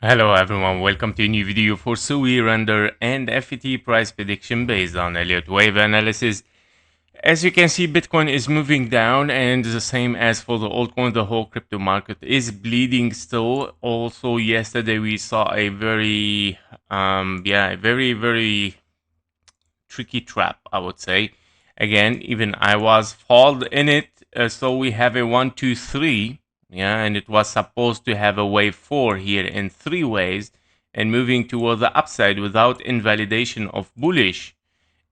Hello everyone, welcome to a new video for SUI render and FET price prediction based on Elliott wave analysis. As you can see, Bitcoin is moving down, and the same as for the altcoin, the whole crypto market is bleeding still. Also, yesterday we saw a very very tricky trap, I would say. Again, even I was followed in it. So we have a 1 2 3, yeah, and it was supposed to have a wave 4 here in 3 waves and moving toward the upside without invalidation of bullish,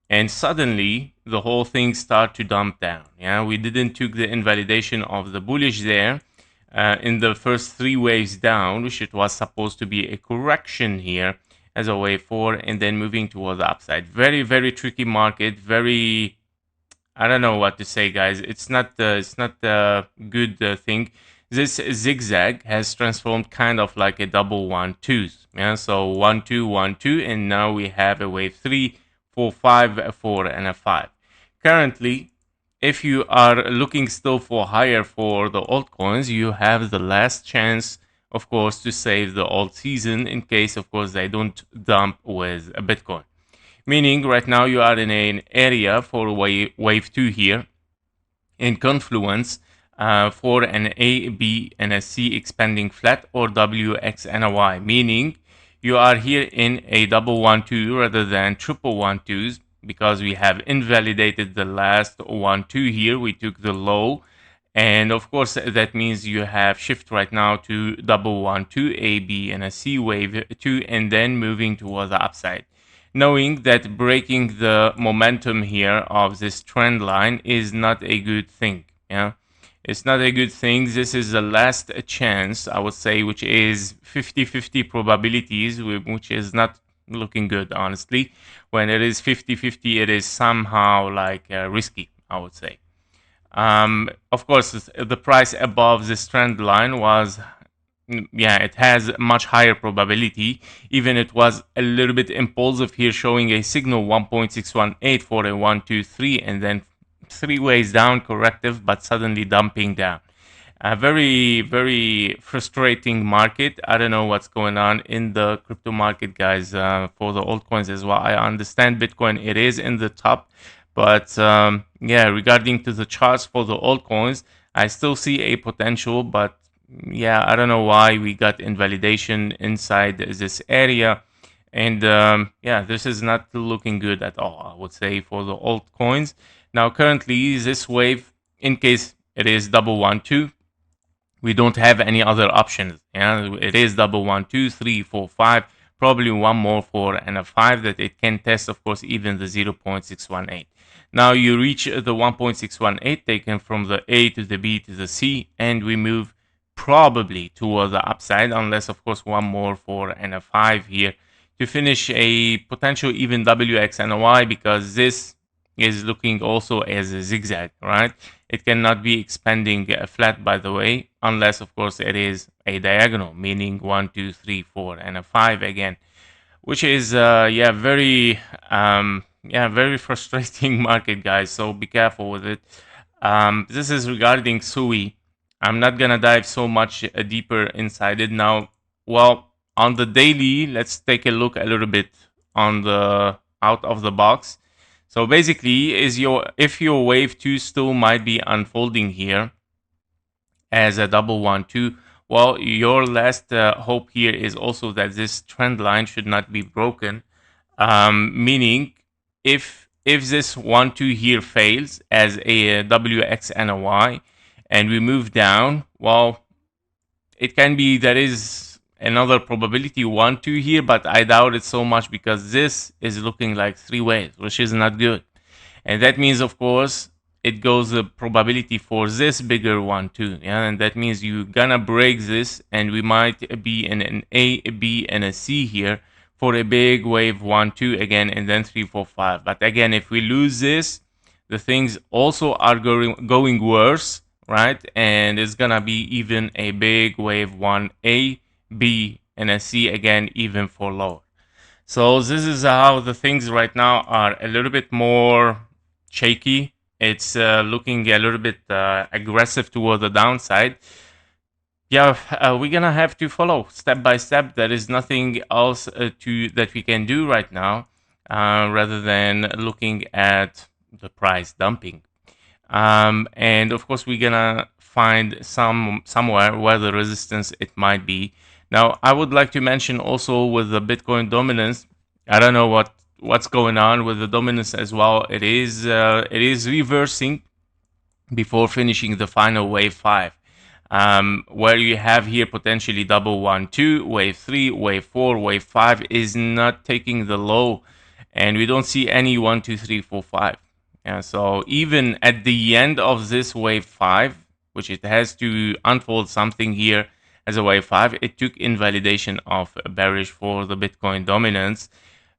and suddenly the whole thing start to dump down. Yeah, we didn't took the invalidation of the bullish there in the first 3 waves down, which it was supposed to be a correction here as a wave 4 and then moving toward the upside. Very tricky market. Very, I don't know what to say, guys. It's not a good thing. This zigzag has transformed kind of like a double 1-2s. Yeah, so 1 2 1 2, and now we have a wave 3 4 5 a 4 and a 5. Currently, if you are looking still for higher for the altcoins, you have the last chance, of course, to save the alt season in case, of course, they don't dump with a Bitcoin. Meaning right now you are in an area for wave 2 here in confluence for an A, B, and a C expanding flat, or W, X, and a Y. Meaning you are here in a double 1-2 rather than triple 1-2s, because we have invalidated the last 1-2 here. We took the low, and of course that means you have shift right now to double 1-2, A, B, and a C wave 2, and then moving towards the upside, knowing that breaking the momentum here of this trend line is not a good thing. Yeah, it's not a good thing. This is the last chance, I would say, which is 50-50 probabilities, which is not looking good, honestly. When it is 50-50, it is somehow like risky, I would say. Of course, the price above this trend line was, yeah, it has much higher probability. Even it was a little bit impulsive here, showing a signal 1.618 for a 1 2 3, and then 3 ways down corrective, but suddenly dumping down. A very frustrating market. I don't know what's going on in the crypto market, guys. For the altcoins as well, I understand Bitcoin, it is in the top, but yeah, regarding to the charts for the altcoins, I still see a potential, but yeah, I don't know why we got invalidation inside this area. And yeah, this is not looking good at all, I would say, for the altcoins. Now, currently, this wave, in case it is double 1-2, we don't have any other options. Yeah, it is double 1-2 3 4 5, probably one more 4 and a 5 that it can test, of course, even the 0.618. Now you reach the 1.618 taken from the A to the B to the C, and we move probably toward the upside, unless, of course, one more 4 and a 5 here to finish a potential even WX and a Y, because this is looking also as a zigzag, right? It cannot be expanding flat, by the way, unless, of course, it is a diagonal, meaning 1 2 3 4 and a 5 again, which is very frustrating market, guys. So be careful with it. This is regarding SUI. I'm not gonna dive so much deeper inside it now. Well, on the daily, let's take a look a little bit on the out of the box. So basically, if your wave 2 still might be unfolding here as a double 1-2, well, your last hope here is also that this trend line should not be broken. Meaning, if this 1-2 here fails as a WX and a Y, and we move down, well, it can be there is another probability 1-2 here, but I doubt it so much, because this is looking like 3 waves, which is not good. And that means, of course, it goes the probability for this bigger 1-2, yeah, and that means you're gonna break this, and we might be in an A, B, and a C here for a big wave 1-2 again, and then 3 4 5. But again, if we lose this, the things also are going worse, right? And it's gonna be even a big wave 1A, B, and a C again, even for lower. So this is how the things right now are a little bit more shaky. It's looking a little bit aggressive toward the downside. yeah, we're gonna have to follow step by step. There is nothing else that we can do right now, rather than looking at the price dumping. And of course, we're gonna find somewhere where the resistance it might be. Now, I would like to mention also with the Bitcoin dominance. I don't know what's going on with the dominance as well. It is reversing before finishing the final wave 5, where you have here potentially double 1 2 wave 3 wave 4 wave 5 is not taking the low, and we don't see any 1 2 3 4 5. So even at the end of this wave 5, which it has to unfold something here as a wave 5, it took invalidation of bearish for the Bitcoin dominance.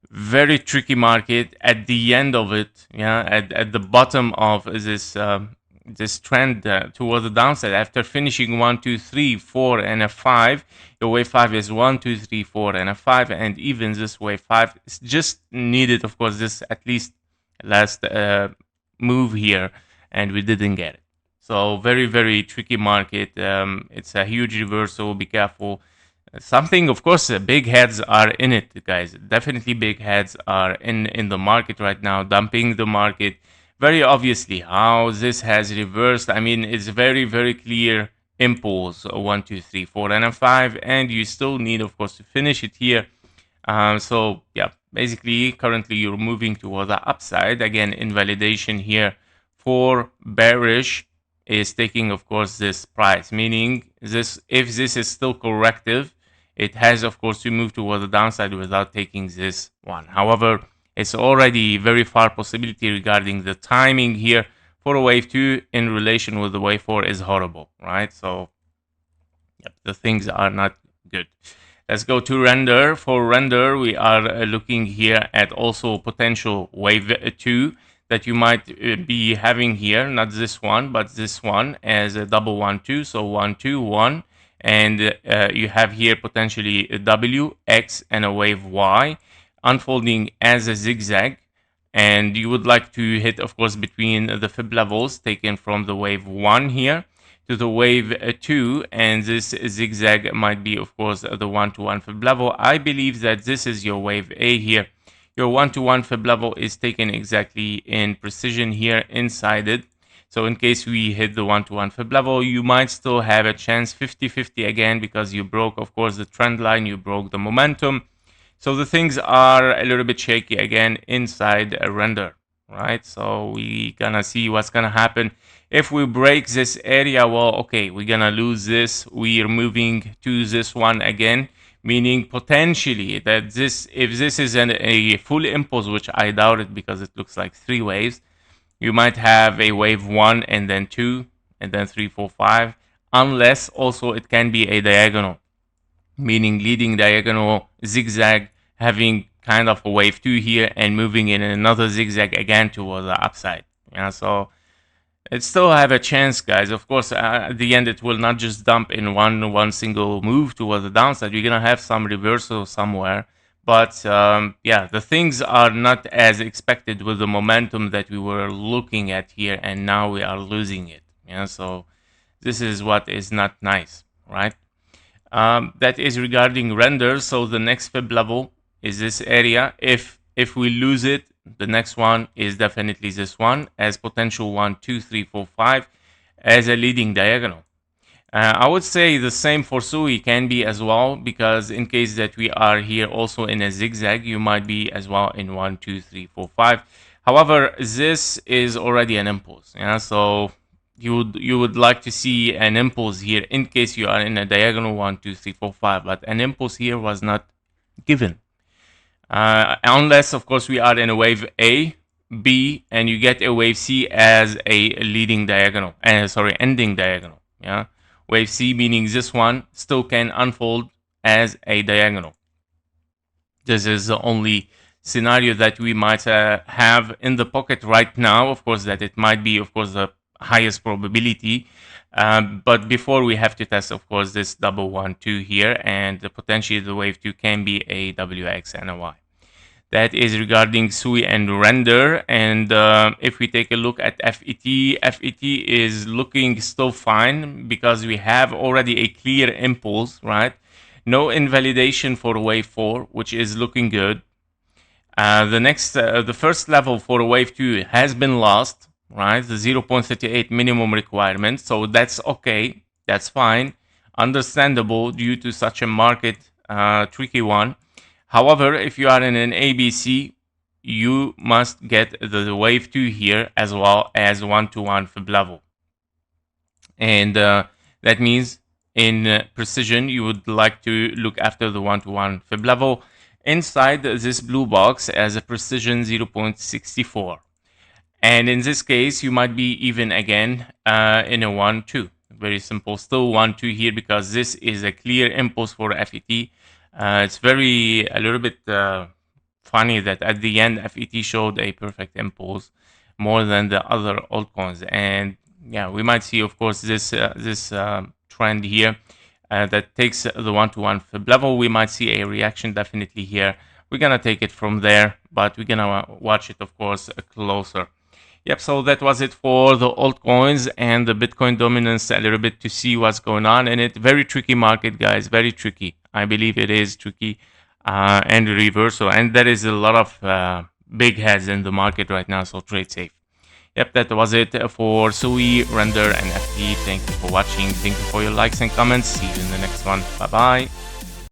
Very tricky market at the end of it. At the bottom of this trend toward the downside, after finishing 1 2 3 4 and a 5, the wave 5 is 1 2 3 4 and a 5, and even this wave 5 is just needed, of course, this at least last move here, and we didn't get it. So very, very tricky market. It's a huge reversal. Be careful. Something, of course, big heads are in it, guys. Definitely big heads are in the market right now, dumping the market. Very obviously, how this has reversed. I mean, it's very, very clear impulse 1 2 3 4 and a 5, and you still need, of course, to finish it here. So yeah, basically currently you're moving toward the upside. Again, invalidation here for bearish is taking, of course, this price, meaning this, if this is still corrective, it has, of course, to move toward the downside without taking this one. However, it's already very far possibility regarding the timing here for a wave 2 in relation with the wave 4 is horrible, right? So yep, the things are not good. Let's go to render. For render, we are looking here at also potential wave 2 that you might be having here, not this one, but this one as a double 1 2. So 1 2 1, and you have here potentially a W, X, and a wave Y unfolding as a zigzag. And you would like to hit, of course, between the fib levels taken from the wave 1 here to the wave 2, and this zigzag might be, of course, the 1-to-1 fib level. I believe that this is your wave A here. Your 1-to-1 fib level is taken exactly in precision here inside it. So in case we hit the 1-to-1 fib level, you might still have a chance 50-50 again, because you broke, of course, the trend line, you broke the momentum. So the things are a little bit shaky again inside a render, right? So we gonna see what's gonna happen. If we break this area, well, okay, we're gonna lose this. We are moving to this one again, meaning potentially that this, if this is a full impulse, which I doubt it because it looks like 3 waves, you might have a wave 1 and then 2 and then 3, 4, 5, unless also it can be a diagonal, meaning leading diagonal zigzag, having kind of a wave 2 here and moving in another zigzag again toward the upside. So it still have a chance, guys. Of course, at the end, it will not just dump in one single move toward the downside. You're gonna have some reversal somewhere, but yeah, the things are not as expected with the momentum that we were looking at here, and now we are losing it. So this is what is not nice, right? That is regarding render. So the next fib level is this area. If we lose it, the next one is definitely this one as potential 1 2 3 4 5 as a leading diagonal. I would say the same for Sui can be as well, because in case that we are here also in a zigzag, you might be as well in 1 2 3 4 5. However, this is already an impulse. So you would like to see an impulse here in case you are in a diagonal 1 2 3 4 5, but an impulse here was not given. Unless, of course, we are in a wave A, B, and you get a wave C as a leading diagonal, ending diagonal. Wave C meaning this one still can unfold as a diagonal. This is the only scenario that we might have in the pocket right now. Of course, that it might be, of course, the highest probability. But before we have to test, of course, this double 1 2 here, and potentially the wave 2 can be a WX and a Y. That is regarding SUI and render. And if we take a look at FET, FET is looking still fine because we have already a clear impulse, right? No invalidation for wave 4, which is looking good. The first level for wave 2 has been lost, right? The 0.38 minimum requirement. So that's okay. That's fine. Understandable due to such a market tricky one. However, if you are in an ABC, you must get the wave 2 here as well as 1-to-1 fib level. And that means in precision, you would like to look after the 1-to-1 fib level inside this blue box as a precision 0.64. And in this case, you might be even again in a 1-2. Very simple. Still 1-2 here because this is a clear impulse for FET. It's a little bit funny that at the end FET showed a perfect impulse more than the other altcoins. And yeah, we might see, of course, this trend here that takes the 1-to-1 fib level. We might see a reaction definitely here. We're gonna take it from there, but we're gonna watch it, of course, closer. Yep, so that was it for the altcoins and the Bitcoin dominance a little bit to see what's going on in it. Very tricky market, guys, very tricky. I believe it is tricky and reversal. And there is a lot of big heads in the market right now, so trade safe. Yep, that was it for SUI, Render, and FT. Thank you for watching. Thank you for your likes and comments. See you in the next one. Bye-bye.